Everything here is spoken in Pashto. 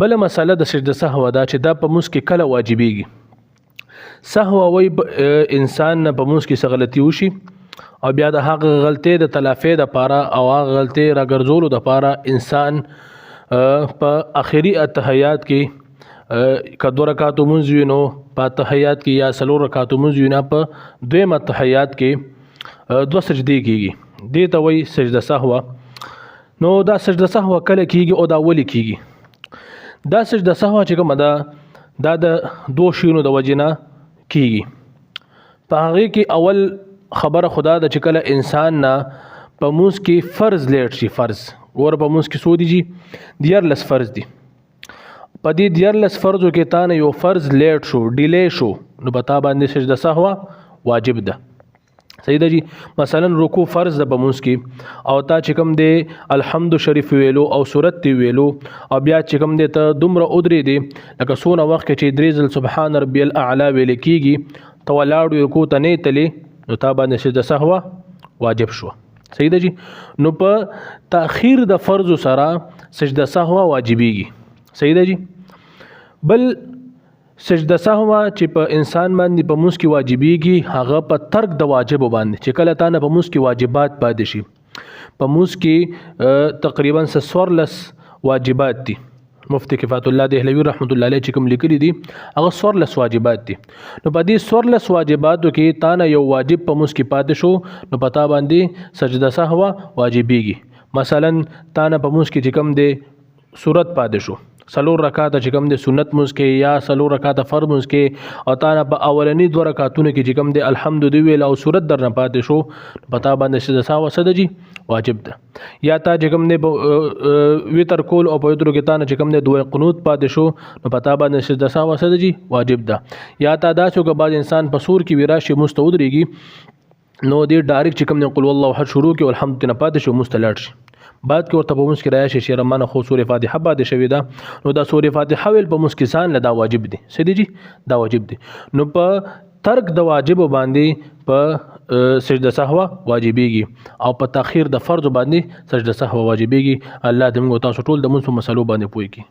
بل مسله د سجده سهو دا چې دا په موږ کې کله واجبېږي. سهو وای انسان نه په موږ کې څه غلطي وشي او بیا د هغه غلطۍ د تلافۍ دپاره او هغه غلطۍ راګرځولو دپاره انسان په آخري اتحیات کې که 2 رکعاتو مونځ وي نو په اتحیات کې یا 4 رکعاتو مونځ وي نو په دویم اتحیات کې 2 سجدې کېږي. دې ته وایي سجده سهوه. نو دا سجده سهوه کله کېږي او دا ولې کېږي؟ دا سجده سهوه چې کومه ده دا د 2 شیانو د وجې نه کېږي. په هغې کې اول خبره خدا ده چې کله انسان نه په مونځ کې فرض لیټ شي. فرض ګوره په مونځ کې څو دي جي 14 فرض دي. په دې 14 فرضو کې تا نه یو فرض لیټ شو ډیلی شو نو په تا باندې سجده سهوه واجب ده. صحیح ده جی. مثلا رکوع فرض ده په مونځ کې او تا چې کوم دی الحمد شریف ویلو او سورت تی ویلو او بیا چې کوم دی ته دومره ادرې دی لکه څونه وخت کې چې 3 ځل سبحان ربي الاعلى ویل کېږي ته ولاړ رکوع ته نه تلې نو تا باندې سجده سهوه واجب شو. صحیح ده جی. نو په تاخير د فرض سره سجده سهوه واجبېږي. صحیح ده جی. بل سجده سهوه چې په انسان باندې په مونځ کې واجبېږي هغه په ترک د واجب باندې چې کله تا نه په مونځ کې واجبات پاتې شي. په مونځ کې تقریبا 14 واجبات دي. مفتی کفایت الله دهلوي رحمت الله علیه چې کوم لیکلي دي هغه 14 واجبات دي. نو په دې 14 واجباتو کې تا نه یو واجب په مونځ کې پاتې شو نو په تا باندې سجده سهوه واجبېږي. مثلا تا نه په مونځ کې چې کوم دی سورت پاتې شو 4 رکعات چې کوم دی سنت مونځ کې یا 4 رکعات فرض مونځ کې او تا نه په اولنی 2 رکعاتونو کې چې کوم دی الحمد دی ویل او سورت در نه پاتې شو په تا باندې سجده سهوه څه ده جي واجب ده. یا تا چې کوم دی وتر کول او په وترو کې تا نه چې کوم دی 2 قنوت پاتې شو نو په تا باندې سجده سهوه څه ده جي واجب ده. یا تا داسې که بعض انسان په سور کې وي راشي مونځ ته ودرېږي نو دې ډایرکټ چې کوم دی قل والله احد شروع کړي الحمد نه پاتې شو مونځ ته لاړ شي. بعد کې ورته په مونځ کې راشي چې رمانه خو سورې فاتحه پاتې شوې ده نو دا سورې فاتحه ویل په مونځ کې ځان له دا واجب دي. څه دي جي دا واجب دي. نو په ترک د واجب باندې په سجده سهوه واجبېږي او په تاخير د فرض باندې سجده سهوه واجبېږي. الله دې موږ تاسو ټول د مونځ په مسلو باندې پوي کړي.